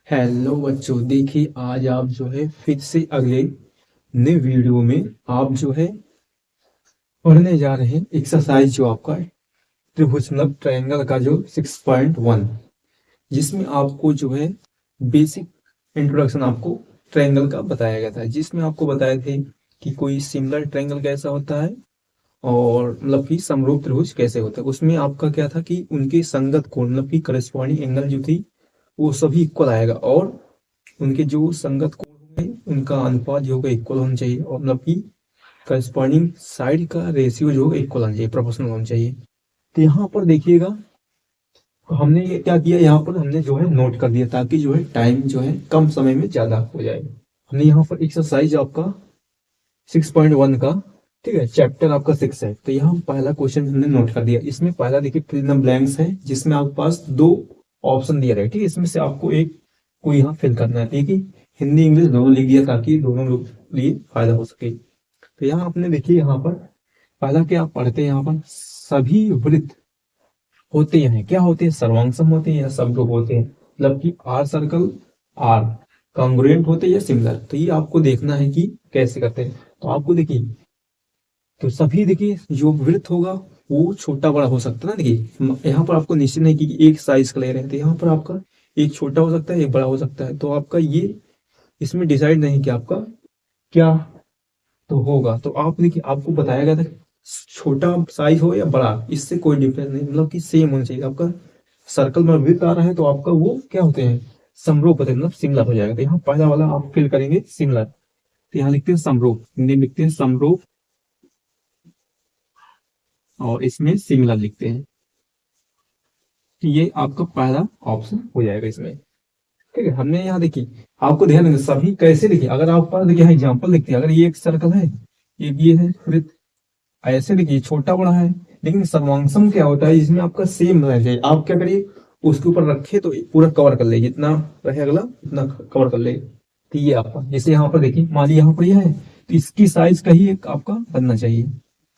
Hello बच्चों, देखिए आज आप जो है फिर से अगले नए वीडियो में आप जो है पढ़ने जा रहे हैं एक्सरसाइज जो आपका त्रिभुज मतलब ट्रायंगल का जो 6.1, जिसमें आपको जो है बेसिक इंट्रोडक्शन आपको ट्रायंगल का बताया गया था, जिसमें आपको बताए थे कि कोई सिमिलर ट्रायंगल कैसा होता है और मतलब कि समरूप त्रिभुज कैसे होता है। उसमें आपका क्या था कि उनके संगत कोण मतलब कि करस्पॉन्डिंग एंगल जो थी वो सभी इक्वल आएगा और उनके जो संगत कोण होंगे उनका अनुपात जो होगा इक्वल होना चाहिए और मतलब कि करस्पॉन्डिंग साइड का रेशियो जो होगा इक्वल होना चाहिए, प्रोपोर्शनल होना चाहिए। तो यहाँ पर देखिएगा, तो हमने ये क्या किया, यहाँ पर हमने जो है नोट कर दिया ताकि जो है टाइम जो है कम समय में ज्यादा हो जाए। हमने यहाँ पर एक्सरसाइज आपका 6.1 का, ठीक है, चैप्टर आपका 6 है, तो यहाँ पहला क्वेश्चन हमने नोट कर दिया। इसमें पहला देखिए फिल इन द ब्लैंक्स है, जिसमें आपके पास दो ऑप्शन दिया है, ठीक है। इसमें से आपको एक को यहाँ फिल करना है, ठीक है। हिंदी इंग्लिश दोनों लिख दिया ताकि दोनों लोग लिए फायदा हो सके। तो यहाँ आपने देखिए, यहाँ पर पहला क्या आप पढ़ते हैं, यहाँ पर सभी वृत्त होते हैं, क्या होते हैं, सर्वांग होते हैं या सब लोग होते हैं, मतलब कि आर सर्कल आर कॉन्ग्रुएंट होते हैं या सिमिलर। तो ये आपको देखना है कि कैसे करते हैं। तो आपको देखिए, तो सभी देखिए जो वृत्त होगा वो छोटा बड़ा हो सकता है ना। देखिए यहाँ पर आपको निश्चित नहीं कि एक साइज का ले रहे हैं, तो यहाँ पर आपका एक छोटा हो सकता है एक बड़ा हो सकता है। तो आपका ये इसमें डिसाइड नहीं कि आपका क्या तो होगा। तो आप देखिए, आपको बताया गया था छोटा साइज हो या बड़ा, इससे कोई डिफरेंस नहीं, मतलब कि सेम होना चाहिए। आपका सर्कल में वृत्त आ रहा है तो आपका वो क्या होते हैं, समरूप होते हैं, मतलब सिमिलर हो जाएगा। तो यहाँ पहला वाला आप फिल करेंगे सिमिलर, तो यहाँ लिखते हैं समरूप, हिंदी में लिखते हैं समरूप और इसमें सिमिलर लिखते हैं। तो ये आपका पहला ऑप्शन हो जाएगा इसमें, ठीक है। हमने यहाँ देखिए, आपको ध्यान देंगे सभी कैसे, देखिए अगर आप पास देखिए एग्जाम्पल लिखते हैं, अगर ये एक सर्कल है, एक ये है वृत्त, ऐसे देखिए छोटा बड़ा है, लेकिन सर्वांगसम क्या होता है, इसमें आपका सेम रहना चाहिए। आप क्या करिए, उसके ऊपर रखे तो पूरा कवर कर ले, जितना रहे अगला उतना कवर कर ले। तो ये आपका जैसे यहाँ पर देखिए, मान लीजिए यहाँ पर यह है, तो इसकी साइज का ही एक आपका बनना चाहिए,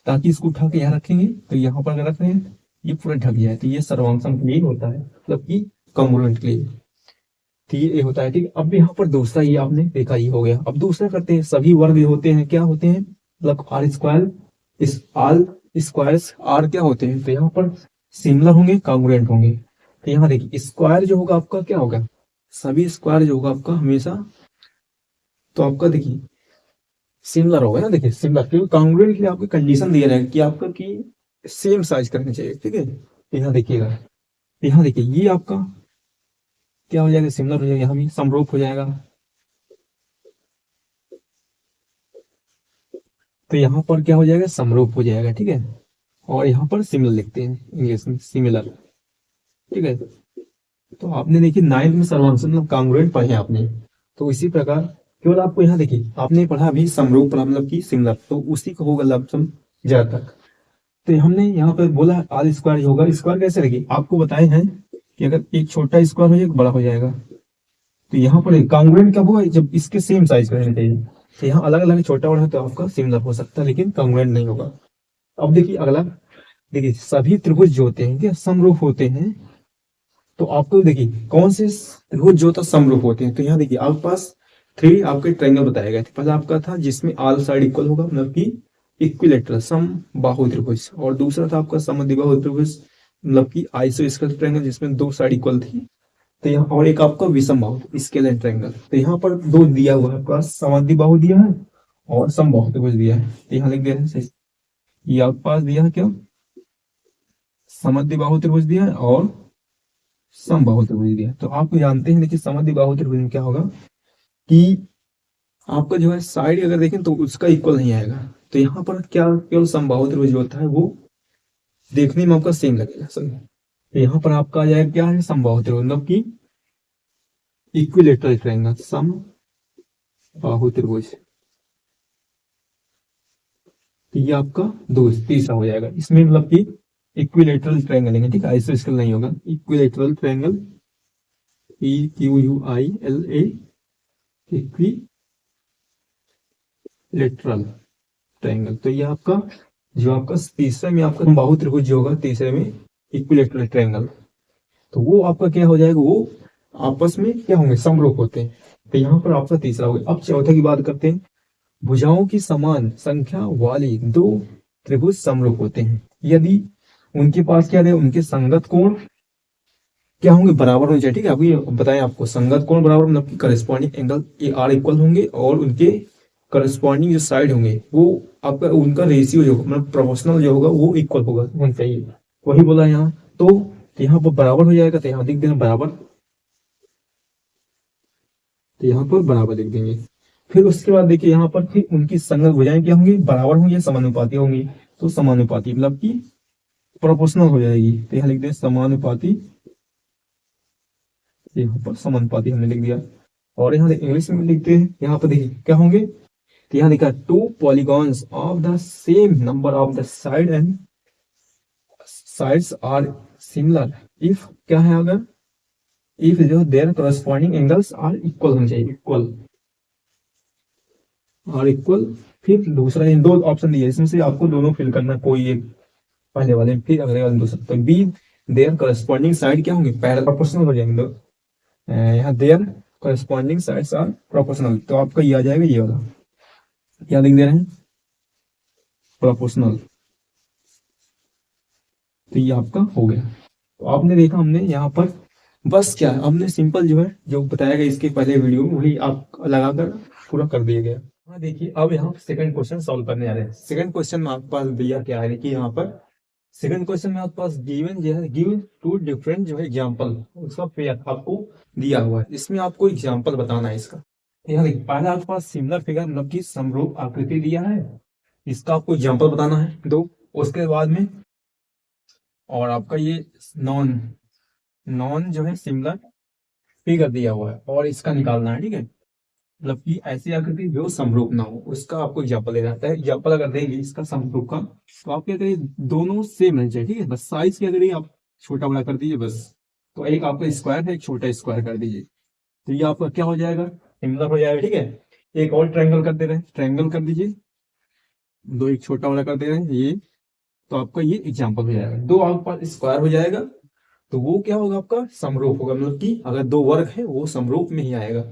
ताकि इसको उठा के यहाँ रखेंगे तो यहाँ पर अगर रख रहे हैं ये पूरा ढक जाए। तो ये सर्वांगसम के लिए होता है, मतलब कि कॉन्ग्रुएंट के लिए। तो ये होता है, ठीक है। अब यहाँ पर दूसरा ये आपने देखा, ये हो गया। अब दूसरा करते हैं, सभी वर्ग होते हैं, क्या होते हैं, मतलब आर स्क्वायर, इस आल स्क्वायर्स आर क्या होते हैं, तो यहाँ पर सिमिलर होंगे कॉन्ग्रुएंट होंगे। तो यहाँ देखिए स्क्वायर जो होगा आपका क्या होगा, सभी स्क्वायर जो होगा आपका हमेशा, तो आपका देखिए सिमिलर होगा ना। देखिए सिमिलर, क्योंकि कॉन्ग्रुएंट के लिए आपको कंडीशन दिया रहेगा कि आपका की सेम साइज करनी चाहिए, ठीक है। तो यहाँ देखिएगा, यहाँ देखिए ये आपका क्या हो जाएगा, सिमिलर हो जाएगा, यहाँ भी समरूप हो जाएगा। तो यहाँ पर क्या हो जाएगा, समरूप हो जाएगा, ठीक है। और यहाँ पर सिमिलर लिखते हैं इंग्लिश में, सिमिलर, ठीक है। तो आपने देखिए नाइन्थ में सर्वांश मतलब कॉन्ग्रुएंट पढ़े आपने, तो इसी प्रकार केवल आपको यहाँ देखिए, आपने पढ़ा अभी समरूप पढ़ा मतलब कि सिमिलर, तो उसी को होगा लमसम ज्यादा तक। तो हमने यहाँ पर बोला आर स्क्वायर होगा, स्क्वायर कैसे देखिए आपको बताए हैं कि अगर एक छोटा स्क्वायर हो जाएगा बड़ा हो जाएगा। तो यहाँ पर कॉन्ग्रुएंट कब होगा, जब इसके सेम साइज का रहना चाहिए। तो यहाँ अलग अलग छोटा बड़ा है तो आपका सिमिलर हो सकता है, लेकिन कॉन्ग्रुएंट नहीं होगा। अब देखिए अगला, देखिए सभी त्रिभुज जो होते हैं क्या समरूप होते हैं, तो आपको देखिए कौन से त्रिभुज जो होता है समरूप होते हैं। तो यहाँ देखिए आपके पास थ्री आपके ट्रायंगल बताया गया था। पहला आपका था जिसमें ऑल साइड इक्वल होगा, मतलब कि इक्विलेटरल सम बाहु त्रिभुज, और दूसरा था आपका समद्विबाहु त्रिभुज, मतलब कि आइसोस्केलर ट्रायंगल जिसमें दो साइड इक्वल थी। तो यहाँ और एक आपका विषम बाहु स्केलर ट्रायंगल। तो यहाँ पर दो दिया हुआ है आपका, समद्विबाहु दिया है और समबाहु त्रिभुज दिया है। तो यहाँ लिख दे रहे हैं, ये आपके पास दिया है क्या, समद्विबाहु त्रिभुज दिया है और समबाहु त्रिभुज दिया है। तो आप जानते हैं देखिए समद्विबाहु त्रिभुज में क्या होगा कि आपका जो है साइड अगर देखें तो उसका इक्वल नहीं आएगा। तो यहाँ पर क्या, केवल समबाहु त्रिभुज होता है वो देखने में आपका सेम लगेगा, समझे। तो यहाँ पर आपका आ जाएगा क्या है, समबाहु त्रिभुज, मतलब कि इक्विलेटरल ट्रायंगल, समबाहु त्रिभुज। तो ये आपका दो तीसरा हो जाएगा, इसमें मतलब कि इक्विलेटरल ट्रायंगल लेंगे, ठीक है, आइसोस्केलर नहीं होगा, equilateral triangle, EQUILA, equilateral triangle. तो ये आपका जो आपका तीसरे में आपका बाहु त्रिभुज जो होगा, तीसरे में इक्विलेटरल ट्रायंगल, तो वो आपका क्या हो जाएगा, वो आपस में क्या होंगे, समरूप होते हैं। तो यहाँ पर आपका तीसरा हो गया। अब चौथे की बात करते हैं। भुजाओं की समान संख्या वाले दो त्रिभुज समरूप होते हैं यदि उनके पास क्या है, उनके संगत कोण क्या होंगे, बराबर होने चाहिए। ठीक है, अभी बताएं आपको, संगत कोण बराबर मतलब कि corresponding angle A R equal होंगे और उनके करस्पॉन्डिंग जो साइड होंगे वो आपका उनका रेशियो जो मतलब प्रोपोर्शनल जो होगा वो इक्वल होना चाहिए। वही बोला यहाँ। तो यहाँ पर बराबर हो जाएगा, तो यहाँ लिख देना बराबर, तो यहाँ पर बराबर लिख देंगे। फिर उसके बाद देखिए यहाँ पर फिर उनकी संगत भुजाएं क्या होंगी, बराबर होंगी या समानुपाती होंगी। तो समानुपाती मतलब कि प्रोपोर्शनल हो जाएगी, तो यहाँ लिख दें समानुपाती। यहाँ पर समानुपाती हमने लिख दिया। और यहाँ इंग्लिश में लिखते हैं, यहाँ पर देखिए क्या होंगे, तो यहाँ लिखा two polygons of the same number of the side and sides are similar if क्या है, अगर इफ जो their corresponding angles are equal होने चाहिए, इक्वल और इक्वल। फिर दूसरा इन दो ऑप्शन दिए, इसमें से आपको दोनों फिल करना, कोई एक पहले वाले फिर अगले वाले दूसरा। तो बी देयर करस्पॉन्डिंग साइड क्या होंगे, पैरेलल प्रोपोर्शनल हो जाएंगे। यहाँ their corresponding sides are proportional, तो आपका ये आ जाएगा ये वाला, क्या लिख दे रहे हैं, प्रोपोर्शनल। तो ये आपका हो गया। तो आपने देखा हमने यहाँ पर बस क्या है, हमने सिंपल जो है जो बताया गया इसके पहले वीडियो में वही आप लगाकर पूरा कर दिया गया। हाँ देखिए, अब यहाँ सेकंड क्वेश्चन सॉल्व करने आ रहे हैं। सेकंड क्वेश्चन में आपके पास दिया क्या है कि यहाँ पर सेकंड क्वेश्चन में आपके पास गिवन जो है, गिव टू डिफरेंट जो है एग्जांपल, उसका पेयर आपको दिया हुआ है। इसमें आपको एग्जांपल बताना है इसका। यहाँ देखिए पहला आपके पास सिमिलर फिगर मतलब कि समरूप आकृति दिया है, इसका आपको एग्जांपल बताना है दो। उसके बाद में और आपका ये नॉन नॉन जो है सिमिलर फिगर दिया हुआ है और इसका निकालना है। ठीक है, मतलब कि ऐसी आकृति जो समरूप ना हो उसका आपको एग्जाम्पल देना है। एग्जाम्पल अगर देंगे इसका समरूप का, तो आप क्या करिए, दोनों सेम रहने चाहिए। ठीक है, बस साइज क्या करिए, आप छोटा बड़ा कर दीजिए बस। तो एक आपका स्क्वायर है, एक छोटा स्क्वायर कर दीजिए, तो ये आपका क्या हो जाएगा, सिमिलर हो जाएगा। ठीक है, एक और ट्रायंगल कर दे रहे हैं, ट्रायंगल कर दीजिए, दो एक छोटा बड़ा कर दे रहे हैं ये, तो आपका ये एग्जाम्पल हो जाएगा। दो आपके पास स्क्वायर हो जाएगा, तो वो क्या होगा, आपका समरूप होगा, मतलब कि अगर दो वर्ग है वो समरूप में ही आएगा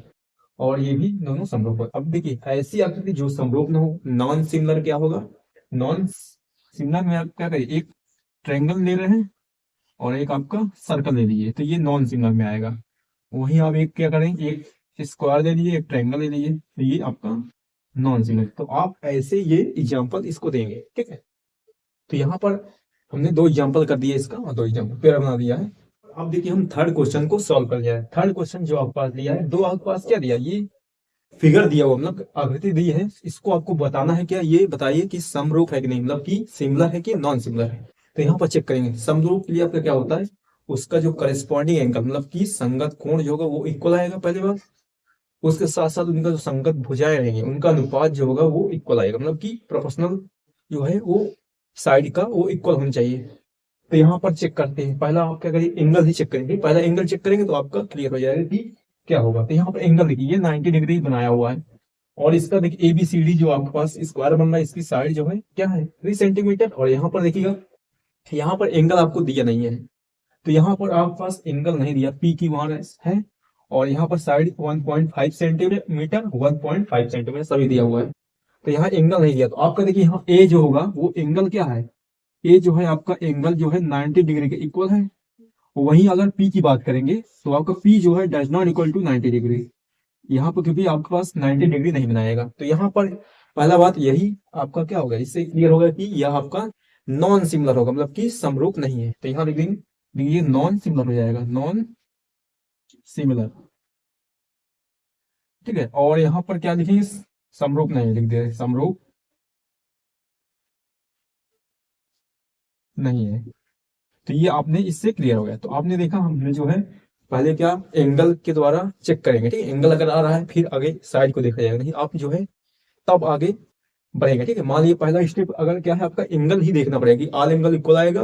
और ये भी दोनों समरूप है। अब देखिए ऐसी आकृति जो समरूप ना हो, नॉन सिमिलर क्या होगा, नॉन सिमिलर में आप क्या करिए, एक ट्रायंगल ले रहे हैं और एक आपका सर्कल ले लीजिए, तो ये नॉन सिमिलर में आएगा। वहीं आप एक क्या करेंगे, एक स्क्वायर ले लीजिए, एक ट्रायंगल ले लीजिए, तो ये आपका नॉन सिमिलर। तो आप ऐसे ये एग्जाम्पल इसको देंगे। ठीक है, तो यहाँ पर हमने दो एग्जाम्पल कर दिए इसका और दो एग्जाम्पल पेयर बना दिया है। अब देखिए हम थर्ड क्वेश्चन को सॉल्व कर लिया है। थर्ड क्वेश्चन जो आपके पास दिया है, दो आपके पास क्या दिया, ये फिगर दिया हुआ मतलब आकृति दी है, इसको आपको बताना है क्या, ये बताइए कि समरूप है कि नहीं, मतलब कि सिमिलर है कि नॉन सिमिलर है। तो यहाँ पर चेक करेंगे समरूप के लिए आपका क्या होता है, उसका जो करस्पॉन्डिंग एंगल मतलब कि संगत कोण जो होगा वो इक्वल आएगा पहली बात। उसके साथ साथ उनका जो संगत भुजाएं रहेंगे उनका अनुपात जो होगा वो इक्वल आएगा, मतलब कि प्रोपोर्शनल जो है वो साइड का वो इक्वल होना चाहिए। तो यहाँ पर चेक करते हैं, पहला आप क्या करिए, एंगल ही चेक करेंगे। पहला एंगल चेक करेंगे तो आपका क्लियर हो जाएगा कि क्या होगा। तो यहाँ पर एंगल देखिए, ये 90 डिग्री बनाया हुआ है और इसका देखिए ABCD जो आपके पास स्क्वायर बन रहा है, इसकी साइड जो है क्या है 3 सेंटीमीटर। और यहाँ पर देखिएगा, यहाँ पर एंगल आपको दिया नहीं है, तो यहाँ पर आपके पास एंगल नहीं दिया, P की वहां है और यहाँ पर साइड 1.5 सेंटीमीटर 1.5 सेंटीमीटर सभी दिया हुआ है, तो यहाँ एंगल नहीं दिया। तो आपका देखिए यहाँ ए जो होगा वो एंगल क्या है, ए जो है आपका एंगल जो है 90 डिग्री के इक्वल है। वहीं अगर पी की बात करेंगे तो आपका पी जो है does not equal to 90 degree, यहाँ पर क्योंकि आपके पास 90 डिग्री नहीं बनाएगा। तो यहाँ पर पहला बात यही आपका क्या होगा, इससे क्लियर होगा कि यह आपका नॉन सिमिलर होगा, मतलब कि समरूप नहीं है। तो यहाँ लिख देंगे ये नॉन सिमिलर हो जाएगा, नॉन सिमिलर। ठीक है, और यहाँ पर क्या लिखेंगे, समरूप नहीं लिख दे, समरूप नहीं है। तो ये आपने इससे क्लियर हो गया। तो आपने देखा हमने जो है पहले क्या एंगल के द्वारा चेक करेंगे। ठीक है, एंगल अगर आ रहा है फिर आगे साइड को देखा जाएगा, नहीं आप जो है तब आगे बढ़ेगा। ठीक है, मान लीजिए पहला स्टेप अगर क्या है, आपका एंगल ही देखना पड़ेगा कि ऑल एंगल इक्वल आएगा,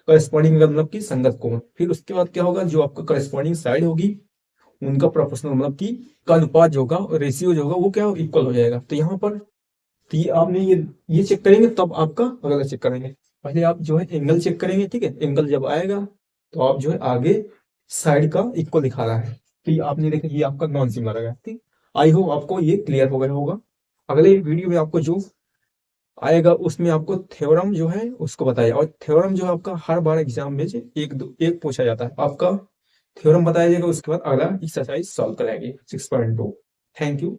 करस्पॉन्डिंग एंगल मतलब कि संगत कोण। फिर उसके बाद क्या होगा, जो आपका करस्पॉन्डिंग साइड होगी उनका प्रोपोर्शनल मतलब कि का अनुपात जो होगा, रेशियो जो होगा वो क्या इक्वल हो जाएगा। तो यहाँ पर तो ये आपने ये चेक करेंगे तब आपका अगला चेक करेंगे। पहले आप जो है एंगल चेक करेंगे। ठीक है, एंगल जब आएगा तो आप जो है आगे साइड का इक्वल दिखा रहा है तो ये आपने देखा, ये आपका नॉन सिमिलर आ गया। ठीक, आई होप आपको ये क्लियर हो गया होगा। अगले वीडियो में आपको जो आएगा उसमें आपको थ्योरम जो है उसको बताया, और थ्योरम जो है आपका हर बार एग्जाम में से एक पूछा जाता है, आपका थ्योरम बताया जाएगा, उसके बाद अगला एक्सरसाइज सॉल्व कराएंगे 6.2। Thank you.